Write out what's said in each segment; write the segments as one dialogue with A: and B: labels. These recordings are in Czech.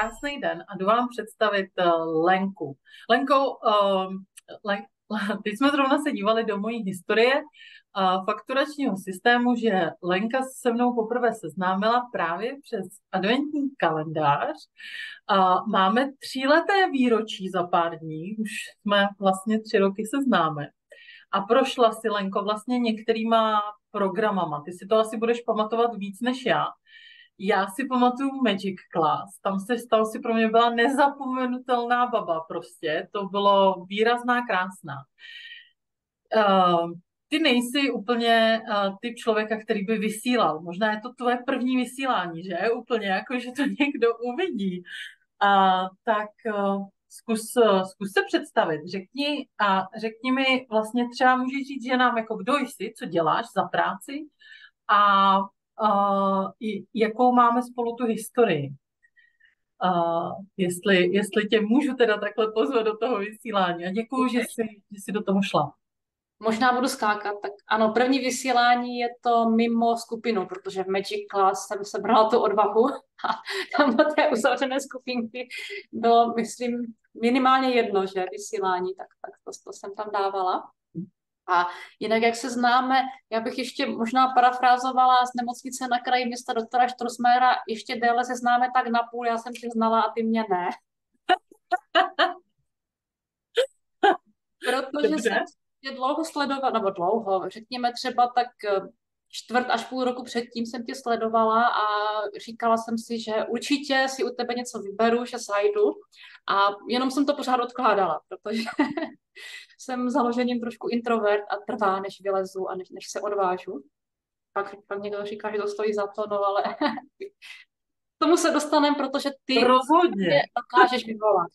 A: krásný den a jdu vám představit Lenku. Lenko, Len, teď jsme zrovna se dívali do mojí historie fakturačního systému, že Lenka se mnou poprvé seznámila právě přes adventní kalendář. Máme 3leté výročí za pár dní, už jsme vlastně 3 roky se známe. A prošla si, Lenko, vlastně některýma programama. Ty si to asi budeš pamatovat víc než já. Já si pamatuju Magic Class. Tam si pro mě byla nezapomenutelná baba prostě. To bylo výrazná, krásná. Ty nejsi úplně typ člověka, který by vysílal. Možná je to tvoje první vysílání, že? Úplně jako, že to někdo uvidí. Tak zkus se představit. Řekni mi vlastně třeba můžeš říct, že nám jako kdo jsi, co děláš za práci a jakou máme spolu tu historii. Jestli tě můžu teda takhle pozvat do toho vysílání. A děkuju, že jsi do toho šla.
B: Možná budu skákat, tak ano, první vysílání je to mimo skupinu, protože v Magic Class jsem sebrala tu odvahu a tam do té uzavřené skupinky bylo, myslím, minimálně jedno, že vysílání, tak to jsem tam dávala. A jinak, jak se známe, já bych ještě možná parafrázovala z nemocnice na kraji města doktora Štrosmayera, ještě déle se známe tak napůl, já jsem tě znala a ty mě ne. Protože
A: Dobře.
B: jsem tě dlouho sledovala, nebo dlouho, řekněme třeba tak 1/4 roku předtím jsem tě sledovala a říkala jsem si, že určitě si u tebe něco vyberu, že zajdu a jenom jsem to pořád odkládala, protože jsem založením trošku introvert a trvá, než vylezu a než se odvážu. Pak někdo říká, že to stojí za to, no ale tomu se dostaneme, protože ty
A: Rozhodně.
B: dokážeš vyvolat.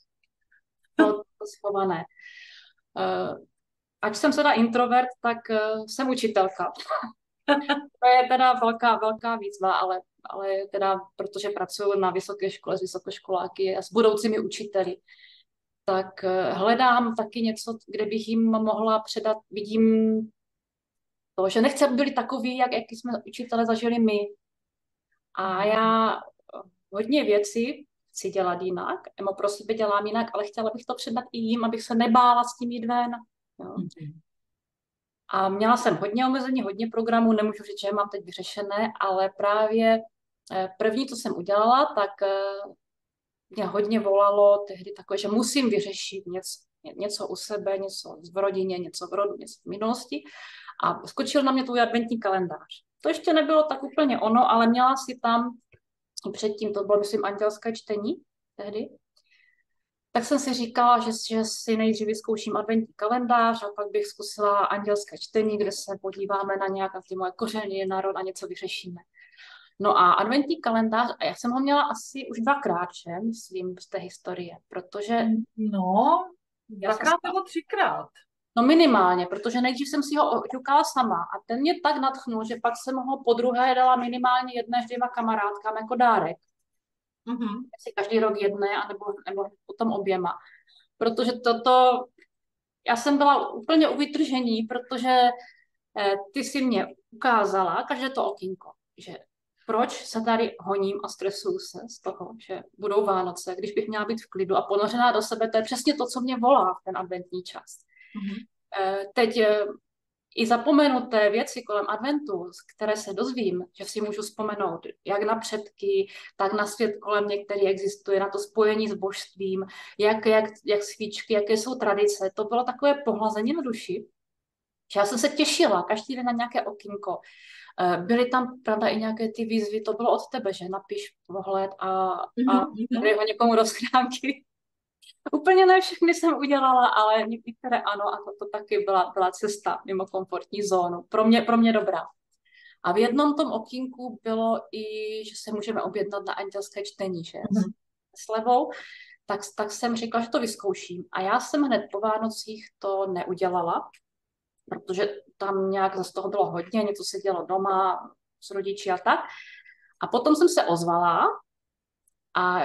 B: To schované. Ať jsem teda introvert, tak jsem učitelka. To je teda velká výzva, ale teda protože pracuji na vysoké škole s vysokoškoláky a s budoucími učiteli, tak hledám taky něco, kde bych jim mohla předat, vidím to, že nechci, aby byli takový, jak jsme učitele zažili my. A já hodně věcí chci dělat jinak, nebo pro sebe dělám jinak, ale chtěla bych to předat i jim, abych se nebála s tím jít ven. Jo. A měla jsem hodně omezení, hodně programů, nemůžu říct, že je mám teď vyřešené, ale právě první, co jsem udělala, tak mě hodně volalo tehdy takové, že musím vyřešit něco u sebe, něco v rodině, něco v rodu, něco v minulosti. A skočil na mě tvůj adventní kalendář. To ještě nebylo tak úplně ono, ale měla si tam předtím, to bylo, myslím, andělské čtení tehdy, tak jsem si říkala, že si nejdřív vyzkouším adventní kalendář a pak bych zkusila andělské čtení, kde se podíváme na nějaké ty moje kořeny, národ a něco vyřešíme. No a adventní kalendář, a já jsem ho měla asi už 2krát, že? Myslím, z té historie, protože...
A: No, 2krát nebo 3krát.
B: No minimálně, protože nejdřív jsem si ho oťukala sama a ten mě tak nadchnul, že pak jsem ho podruhé dala minimálně 1 až 2 kamarádkám jako dárek. Si každý rok jedné, nebo potom oběma. Protože já jsem byla úplně u vytržení, protože ty si mě ukázala, každé to okýnko, že proč se tady honím a stresuju se z toho, že budou Vánoce, když bych měla být v klidu a ponořená do sebe, to je přesně to, co mě volá v ten adventní čas. Teď i zapomenuté věci kolem adventu, které se dozvím, že si můžu vzpomenout jak na předky, tak na svět kolem mě, který existuje, na to spojení s božstvím, jak svíčky, jaké jsou tradice. To bylo takové pohlazení na duši, že já jsem se těšila každý den na nějaké okýnko. Byly tam, pravda, i nějaké ty výzvy, to bylo od tebe, že napiš pohled a dej ho někomu do schránky. Úplně ne všechny jsem udělala, ale některé ano a to taky byla cesta mimo komfortní zónu. Pro mě dobrá. A v jednom tom okýnku bylo i, že se můžeme objednat na andělské čtení, že? S levou. Tak jsem řekla, že to vyzkouším. A já jsem hned po Vánocích to neudělala, protože tam nějak z toho bylo hodně, něco se dělo doma s rodiči a tak. A potom jsem se ozvala a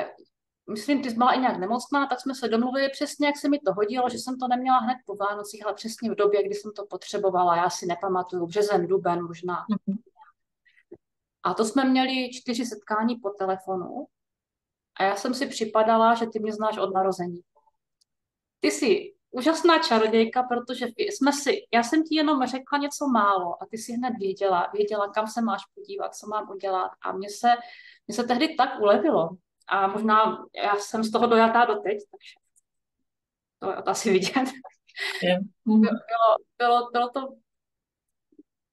B: myslím, ty jsi byla i nějak nemocná, tak jsme se domluvili přesně, jak se mi to hodilo, že jsem to neměla hned po Vánocích, ale přesně v době, kdy jsem to potřebovala. Já si nepamatuju, březen, duben možná. A to jsme měli 4 setkání po telefonu A já jsem si připadala, že ty mě znáš od narození. Ty jsi úžasná čarodějka, protože já jsem ti jenom řekla něco málo a ty si hned věděla, kam se máš podívat, co mám udělat. A mně se tehdy tak ulevilo. A možná já jsem z toho dojatá doteď, takže to je asi vidět.
A: Je.
B: Bylo to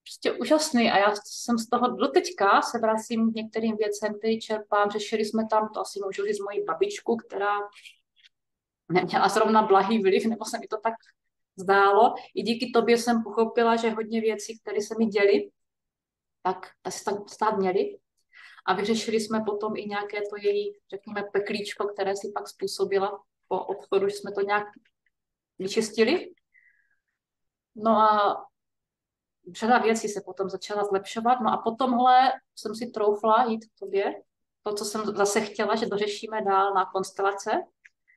B: prostě úžasný a já jsem z toho doteďka se vracím k některým věcem, které čerpám. Řešili jsme tam, to asi můžu říct, moji babičku, která neměla zrovna blahý vliv, nebo se mi to tak zdálo. I díky tobě jsem pochopila, že hodně věcí, které se mi děly, tak se tak stát měly. A vyřešili jsme potom i nějaké to její, řekněme, peklíčko, které si pak způsobila po odchodu, že jsme to nějak vyčistili. No a řada věcí se potom začala zlepšovat. No a po tomhle jsem si troufla jít k tobě. To, co jsem zase chtěla, že dořešíme dál na konstelace.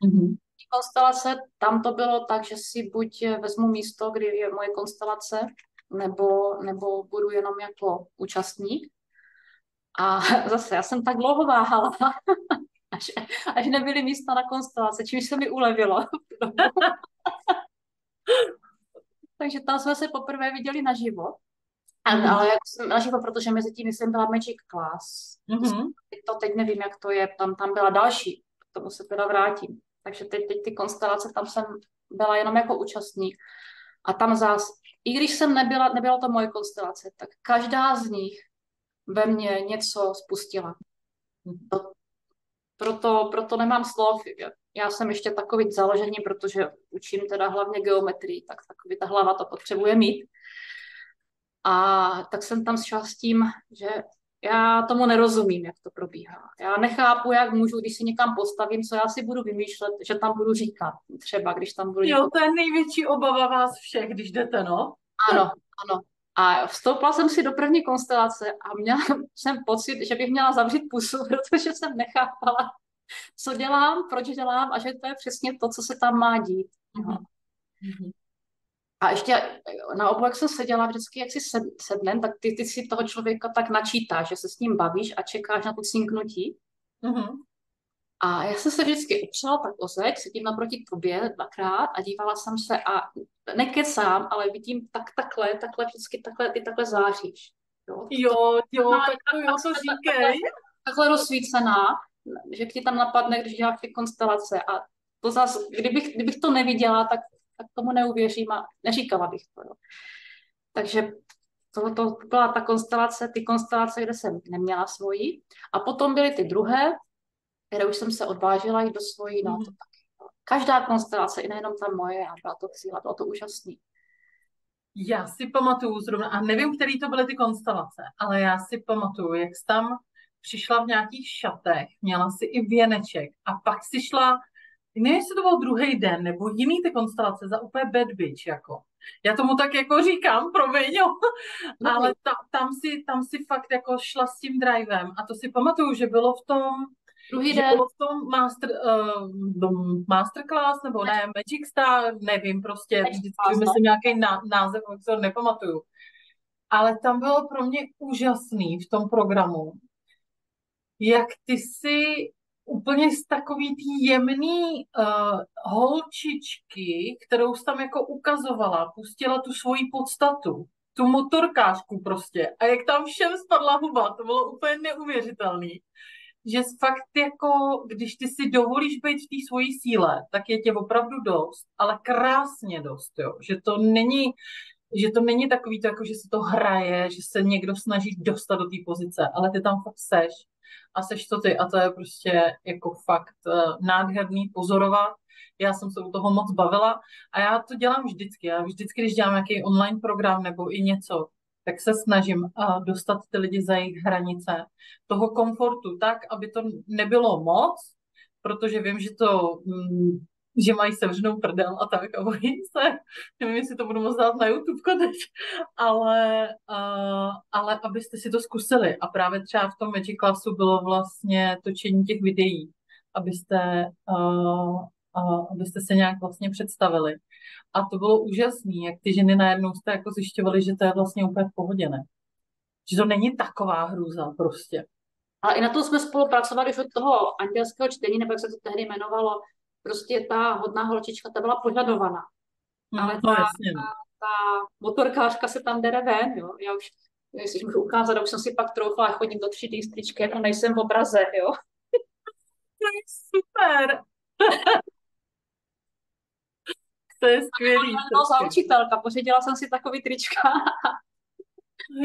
A: Mm-hmm.
B: Konstelace, tam to bylo tak, že si buď vezmu místo, kdy je moje konstelace, nebo budu jenom jako účastník. A zase, já jsem tak dlouho váhala, až nebyly místa na konstelace, čímž se mi ulevilo. Takže tam jsme se poprvé viděli naživo. Ale naživo, protože mezi tím jsem byla Magic Class. To teď nevím, jak to je, tam byla další, k tomu se teda vrátím. Takže teď ty konstelace, tam jsem byla jenom jako účastník. A tam zás, i když jsem nebyla to moje konstelace, tak každá z nich ve mně něco spustila. Proto nemám slov. Já jsem ještě takový založení, protože učím teda hlavně geometrii, tak takový ta hlava to potřebuje mít. A tak jsem tam šla s tím, že já tomu nerozumím, jak to probíhá. Já nechápu, jak můžu, když si někam postavím, co já si budu vymýšlet, že tam budu říkat. Třeba, když tam budu...
A: Jo, to je největší obava vás všech, když jdete, no?
B: Ano. A vstoupila jsem si do první konstelace a měla jsem pocit, že bych měla zavřít pusu, protože jsem nechápala, co dělám, proč dělám a že to je přesně to, co se tam má dít. Mm-hmm. A ještě naopak, jak jsem seděla vždycky, jak si sednem, tak ty si toho člověka tak načítáš, že se s ním bavíš a čekáš na to cinknutí.
A: Mm-hmm.
B: A já jsem se vždycky opřela tak o zeď, sedím naproti tobě dvakrát a dívala jsem se a nekecám, ale vidím takhle, vždycky ty takhle záříš.
A: Jo, tak to říkej.
B: Takhle rozsvícená, že ti tam napadne, když děláš ty konstelace a to zase, kdybych to neviděla, tak tomu neuvěřím a neříkala bych to. Jo. Takže to byla ty konstelace, kde jsem neměla svoji. A potom byly ty druhé, které už jsem se odvážila jít do svojí. No, to taky. Každá konstelace, i nejenom ta moje, a byla to síla, bylo to úžasný.
A: Já si pamatuju zrovna, a nevím, který to byly ty konstelace, ale já si pamatuju, jak jsi tam přišla v nějakých šatech, měla si i věneček a pak si šla, nevím, jestli to byl druhý den, nebo jiný ty konstelace za úplně bad bitch, jako. Já tomu tak jako říkám, promiň, ale tam si fakt jako šla s tím drivem a to si pamatuju, že bylo v tom bylo v tom masterclass, nebo ne, Magic Star, nevím, prostě vždycky vymyslím nějaký název, co nepamatuju. Ale tam bylo pro mě úžasný v tom programu, jak ty si úplně z takový tý jemný holčičky, kterou jsi tam jako ukazovala, pustila tu svoji podstatu, tu motorkářku prostě. A jak tam všem spadla huba, to bylo úplně neuvěřitelný. Že fakt jako, když ty si dovolíš být v té svojí síle, tak je tě opravdu dost, ale krásně dost, jo. Že to není takový to, jako že se to hraje, že se někdo snaží dostat do té pozice, ale ty tam fakt seš a seš to ty a to je prostě jako fakt nádherný pozorovat. Já jsem se u toho moc bavila a já to dělám vždycky. Já vždycky, když dělám nějaký online program nebo i něco, tak se snažím dostat ty lidi za jejich hranice toho komfortu tak, aby to nebylo moc, protože vím, že mají sevřenou prdel a tak a bojí se. Nevím, jestli to budu moc dát na YouTube teď, ale abyste si to zkusili. A právě třeba v tom Magic Classu bylo vlastně točení těch videí, abyste se nějak vlastně představili. A to bylo úžasné, jak ty ženy najednou jste jako zjišťovaly, že to je vlastně úplně v pohodě, ne? Že to není taková hrůza prostě.
B: Ale i na to jsme spolupracovali už od toho andělského čtení, nebo jak se to tehdy jmenovalo. Prostě ta hodná holčička, ta byla požadovaná. Ale
A: No jasně, no.
B: ta motorkářka se tam dere ven, jo. Já už, jestli můžu ukázat, už jsem si pak troufala, chodím do 3D stričky, jako nejsem v obraze, jo.
A: To je super. To je skvělý.
B: Za učitelka, pořídila jsem si takový trička.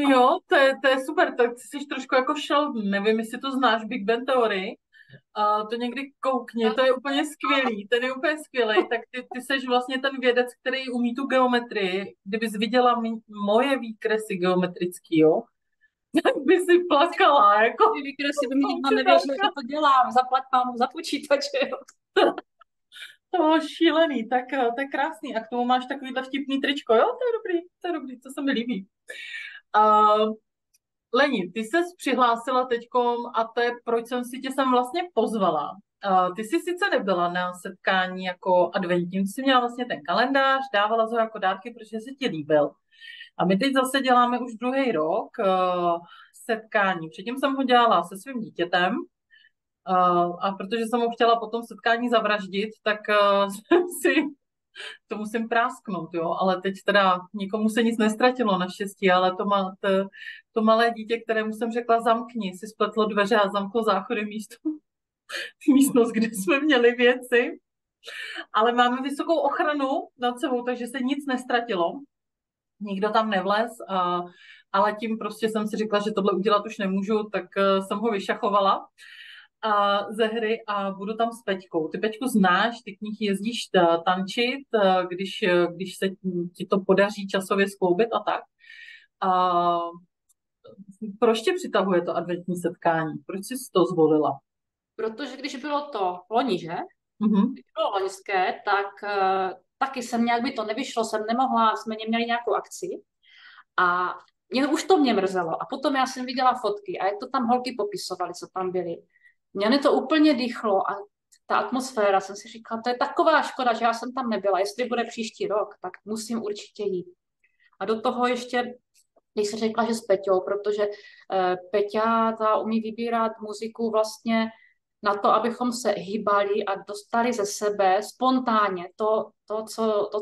A: Jo, to je super, tak ty jsi trošku jako Sheldon, nevím, jestli to znáš, Big Bang Theory, to někdy koukni, to je úplně skvělý, ten je úplně skvělý, tak ty seš vlastně ten vědec, který umí tu geometrii, kdybys viděla moje výkresy geometrický, jo, tak by si plakala, jako.
B: Ty výkresy by mi nikdo nevěřil, že to dělám, zaplať pámu za počítače, jo.
A: To bylo šílený, tak to je krásný, a k tomu máš takovýhle vtipný tričko, jo, to je dobrý, to se mi líbí. Leni, ty ses přihlásila teďkom a to je, proč jsem si tě sem vlastně pozvala. Ty jsi sice nebyla na setkání jako adventní, ty jsi měla vlastně ten kalendář, dávala ho jako dárky, protože se ti líbil. A my teď zase děláme už druhý rok setkání. Předtím jsem ho dělala se svým dítětem a protože jsem ho chtěla potom setkání zavraždit, tak jsem si to musím prásknout, jo, ale teď teda nikomu se nic nestratilo naštěstí, ale to malé dítě, kterému jsem řekla zamkni, si spletlo dveře a zamklo záchody místnost, kde jsme měli věci, ale máme vysokou ochranu nad sebou, takže se nic nestratilo, nikdo tam nevlez, ale tím prostě jsem si řekla, že tohle udělat už nemůžu, tak jsem ho vyšachovala ze hry a budu tam s Peťkou. Ty, Peťku, znáš, ty k nich jezdíš tančit, když se ti to podaří časově skloubit a tak. Proč tě přitahuje to adventní setkání? Proč jsi to zvolila?
B: Protože když bylo to loni, že?
A: Mm-hmm.
B: Když bylo loňské, tak taky jsem nějak by to nevyšlo, jsem nemohla, jsme neměli nějakou akci a už to mě mrzelo. A potom já jsem viděla fotky a jak to tam holky popisovaly, co tam byly. Mě to úplně dýchlo a ta atmosféra, jsem si říkala, to je taková škoda, že já jsem tam nebyla. Jestli bude příští rok, tak musím určitě jít. A do toho ještě, když jsem řekla, že s Peťou, protože Peťa ta umí vybírat muziku vlastně na to, abychom se hýbali a dostali ze sebe spontánně to,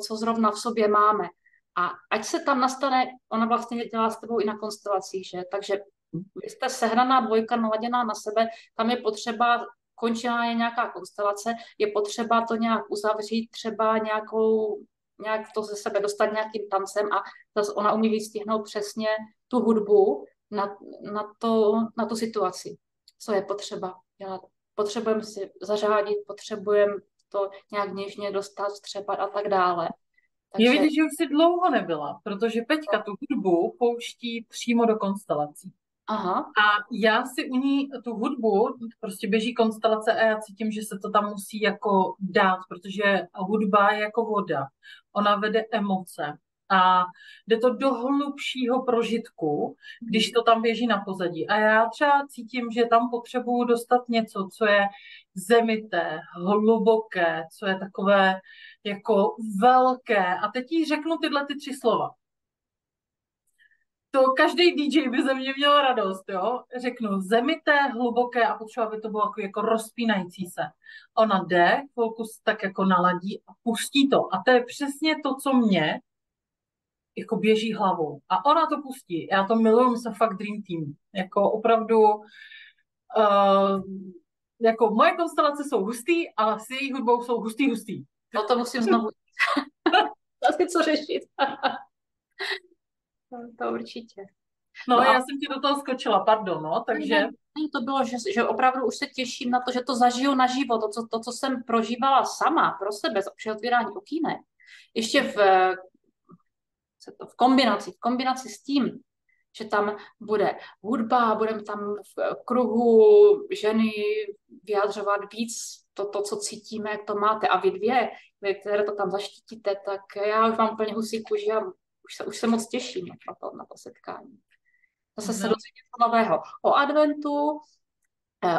B: co zrovna v sobě máme. A ať se tam nastane, ona vlastně dělá s tebou i na konstelacích, že? Takže vy jste sehraná dvojka, naladěná na sebe, tam je potřeba, končila je nějaká konstelace, je potřeba to nějak uzavřít, třeba nějak to ze sebe dostat nějakým tancem a zase ona umí vystihnout přesně tu hudbu na tu situaci, co je potřeba dělat. Potřebujeme si zařádit, potřebujeme to nějak něžně dostat, vstřebat a tak dále.
A: Takže... Je vidět, že už jsi dlouho nebyla, protože Peťka tu hudbu pouští přímo do konstelací.
B: Aha.
A: A já si u ní tu hudbu, prostě běží konstelace a já cítím, že se to tam musí jako dát, protože hudba je jako voda. Ona vede emoce a jde to do hlubšího prožitku, když to tam běží na pozadí. A já třeba cítím, že tam potřebuju dostat něco, co je zemité, hluboké, co je takové jako velké. A teď jí řeknu tyhle ty 3 slova. To každý DJ by ze mě měl radost, jo? Řeknu zemité, hluboké a potřeba, aby to bylo jako rozpínající se. Ona jde, chvilku tak jako naladí a pustí to. A to je přesně to, co mě jako běží hlavou. A ona to pustí. Já to miluju, my jsme fakt Dream Team. Jako opravdu, jako moje konstelace jsou hustý, ale s její hudbou jsou hustý.
B: No to musím znovu. Zase co řešit. To určitě.
A: No, já jsem ti do toho skočila, pardon, no, takže...
B: To bylo, že opravdu už se těším na to, že to zažiju naživo, to, co jsem prožívala sama pro sebe při otvírání okýnek. Ještě v kombinaci s tím, že tam bude hudba, budeme tam v kruhu ženy vyjadřovat víc to, co cítíme, jak to máte. A vy dvě, které to tam zaštítíte, tak já už mám úplně husí kůži a už se moc těším na to setkání. Zase se dozvím něco nového o adventu,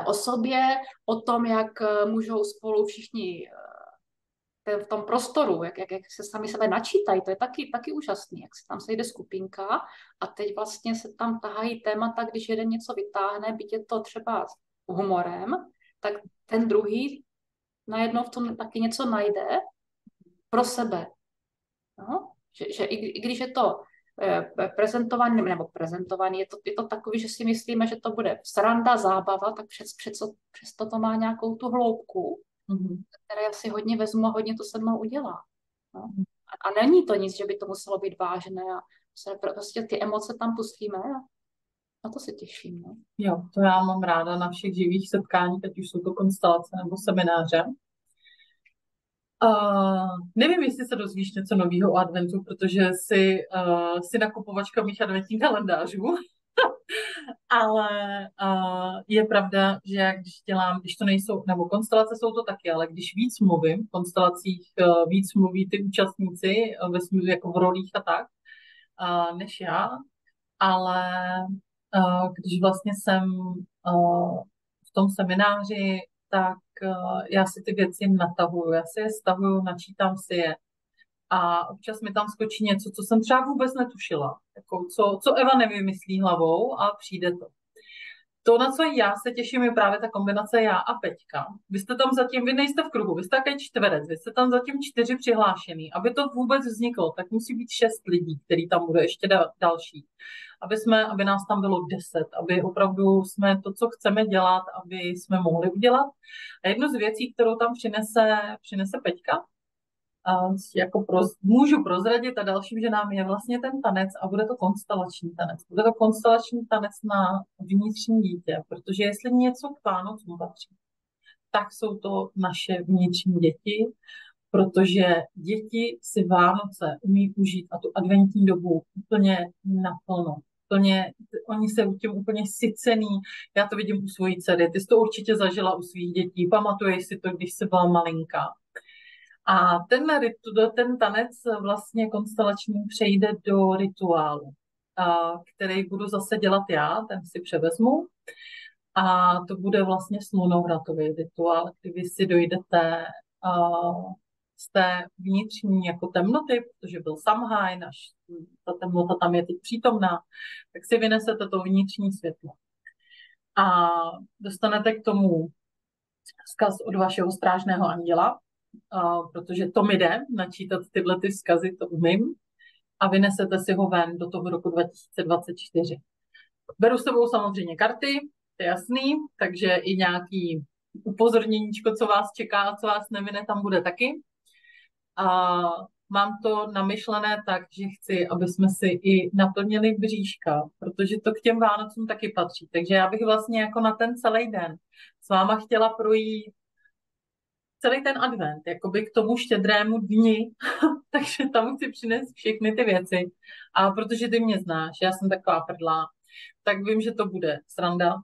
B: o sobě, o tom, jak můžou spolu všichni v tom prostoru, jak se sami sebe načítají, to je taky úžasný, jak se tam sejde skupinka a teď vlastně se tam tahají témata, když jeden něco vytáhne, byť je to třeba s humorem, tak ten druhý najednou v tom taky něco najde pro sebe. No? Že i když je to prezentovaný, je to takový, že si myslíme, že to bude sranda, zábava, tak přesto to má nějakou tu hloubku, které já si hodně vezmu a hodně to se mnou udělá. No? A není to nic, že by to muselo být vážné a prostě ty emoce tam pustíme a na to se těším. No?
A: Jo, to já mám ráda na všech živých setkáních, ať už jsou to konstelace nebo semináře. Nevím, jestli se dozvíš něco nového o adventu, protože jsi nakupovačka mých adventních kalendářů, ale je pravda, že když to nejsou, nebo konstelace jsou to taky, ale když víc mluvím, v konstelacích víc mluví ty účastníci ve smyslu jako v rolích a tak, než já, ale když vlastně jsem v tom semináři, tak já si ty věci natahuju, já si je stahuju, načítám si je a občas mi tam skočí něco, co jsem třeba vůbec netušila, jako co Eva nevymyslí hlavou a přijde to. To, na co já se těším, je právě ta kombinace já a Peťka. Vy nejste v kruhu, vy jste takový čtverec, vy jste tam zatím 4 přihlášený. Aby to vůbec vzniklo, tak musí být 6 lidí, který tam bude ještě další. Aby nás tam bylo 10, aby opravdu jsme to, co chceme dělat, aby jsme mohli udělat. A jednu z věcí, kterou tam přinese Peťka, můžu prozradit a dalším ženám je vlastně ten tanec a bude to konstelační tanec. Bude to konstelační tanec na vnitřní dítě, protože jestli něco k Vánocům patří, tak jsou to naše vnitřní děti, protože děti si Vánoce umí užít a tu adventní dobu úplně naplno. Oni se tím úplně sycený. Já to vidím u svojí dcery. Ty jsi to určitě zažila u svých dětí. Pamatuješ si to, když jsi byla malinká. A ten tanec vlastně konstelační přejde do rituálu, který budu zase dělat já, ten si převezmu. A to bude vlastně slunovratový rituál, kdy vy si dojdete z té vnitřní jako temnoty, protože byl Samhain, až ta temnota tam je teď přítomná, tak si vynesete to vnitřní světlo. A dostanete k tomu vzkaz od vašeho strážného anděla, protože to mi jde, načítat tyhle ty vzkazy, to umím, a vynesete si ho ven do toho roku 2024. Beru s sebou samozřejmě karty, to je jasný, takže i nějaký upozorněníčko, co vás čeká a co vás nemine, tam bude taky. A mám to namyšlené tak, že chci, aby jsme si i naplnili bříška, protože to k těm Vánocům taky patří. Takže já bych vlastně jako na ten celý den s váma chtěla projít celý ten advent, jakoby k tomu štědrému dni, takže tam chci přinést všechny ty věci. A protože ty mě znáš, já jsem taková prdlá, tak vím, že to bude sranda,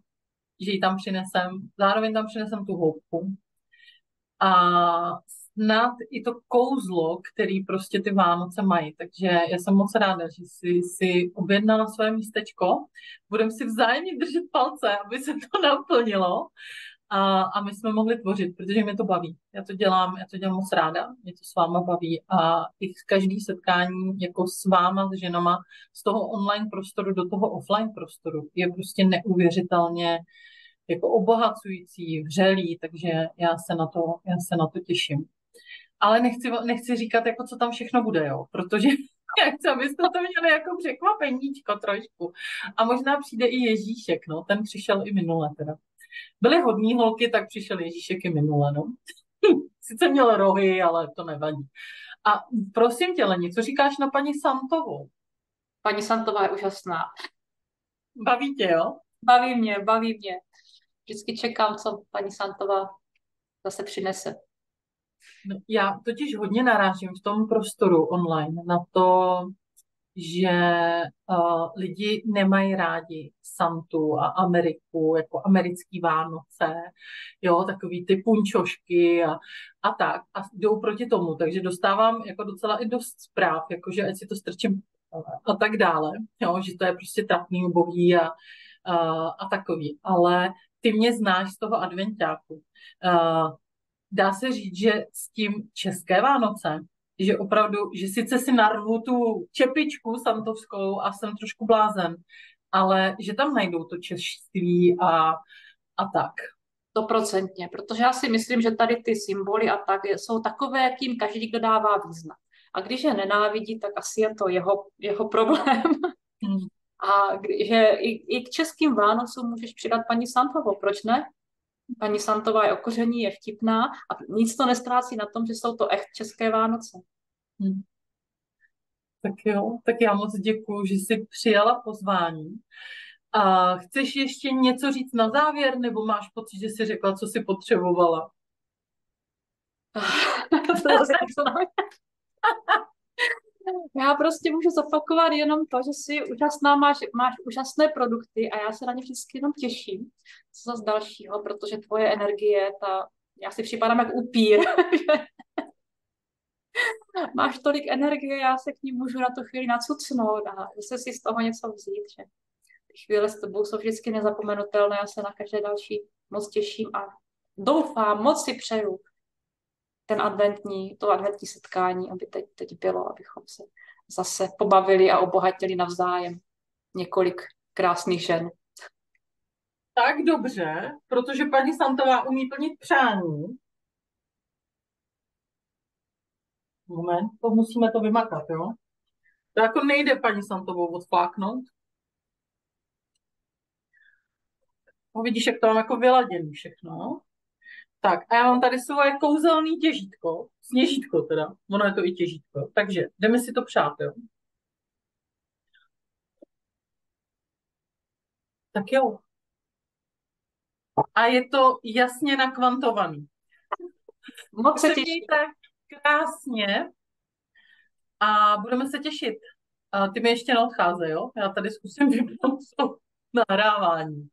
A: že ji tam přinesem, zároveň tam přinesem tu hloubku. A snad i to kouzlo, který prostě ty Vánoce mají. Takže já jsem moc ráda, že si objednala své místečko. Budeme si vzájemně držet palce, aby se to naplnilo. A my jsme mohli tvořit, protože mě to baví. Já to dělám moc ráda, mě to s váma baví a i každý setkání jako s váma, s ženama, z toho online prostoru do toho offline prostoru je prostě neuvěřitelně jako obohacující, vřelý, takže já se na to těším. Ale nechci říkat, jako co tam všechno bude, jo, protože já chci, abyste to měli jako překvapeníčko trošku. A možná přijde i Ježíšek, no, ten přišel i minule teda. Byly hodní holky, tak přišel Ježíšek i minule, no. Sice měl rohy, ale to nevadí. A prosím tě, Leni, co říkáš na paní Santovou?
B: Paní Santová je úžasná.
A: Baví tě, jo?
B: Baví mě. Vždycky čekám, co paní Santová zase přinese.
A: No, já totiž hodně narážím v tom prostoru online na to, že lidi nemají rádi Santu a Ameriku, jako americký Vánoce, jo, takový ty punčošky a tak. A jdou proti tomu, takže dostávám jako docela i dost zpráv, jakože ať si to strčím a tak dále, jo, že to je prostě trapný, ubohý a takový. Ale ty mě znáš z toho adventáku. dá se říct, že s tím české Vánoce, že opravdu, že sice si narvu tu čepičku santovskou a jsem trošku blázen, ale že tam najdou to češství a tak.
B: 100%, protože já si myslím, že tady ty symboly a tak jsou takové, jakým každý, kdo dává význam. A když je nenávidí, tak asi je to jeho problém.
A: Hmm.
B: A že i k českým Vánocům můžeš přidat paní Santovou, proč ne? Paní Santová je okoření, je vtipná a nic to nestrácí na tom, že jsou to echt české Vánoce.
A: Hmm. Tak jo, tak já moc děkuju, že jsi přijala pozvání. A chceš ještě něco říct na závěr, nebo máš pocit, že jsi řekla, co jsi potřebovala?
B: Já prostě můžu zopakovat jenom to, že jsi úžasná, máš úžasné produkty a já se na ně vždycky jenom těším. Co zase dalšího, protože tvoje energie, já si připadám jak upír. Máš tolik energie, já se k ní můžu na tu chvíli nacucnout a zase si z toho něco vzít. Že ty chvíle s tebou jsou vždycky nezapomenutelné, já se na každé další moc těším a doufám, moc si přeju to adventní setkání, aby teď bylo, abychom se zase pobavili a obohatili navzájem několik krásných žen.
A: Tak dobře, protože paní Santová umí plnit přání. Moment, musíme to vymakat, jo? To jako nejde paní Santovou odfláknout. No, vidíš, jak to mám jako vyladěný všechno. Tak, a já mám tady svoje kouzelný těžítko, sněžítko teda, ono je to i těžítko, takže jdeme si to přát, jo? Tak jo. A je to jasně nakvantovaný.
B: Moc se těším.
A: Mějte krásně a budeme se těšit. A ty mi ještě neodcházej, jo? Já tady zkusím vypnout to nahrávání.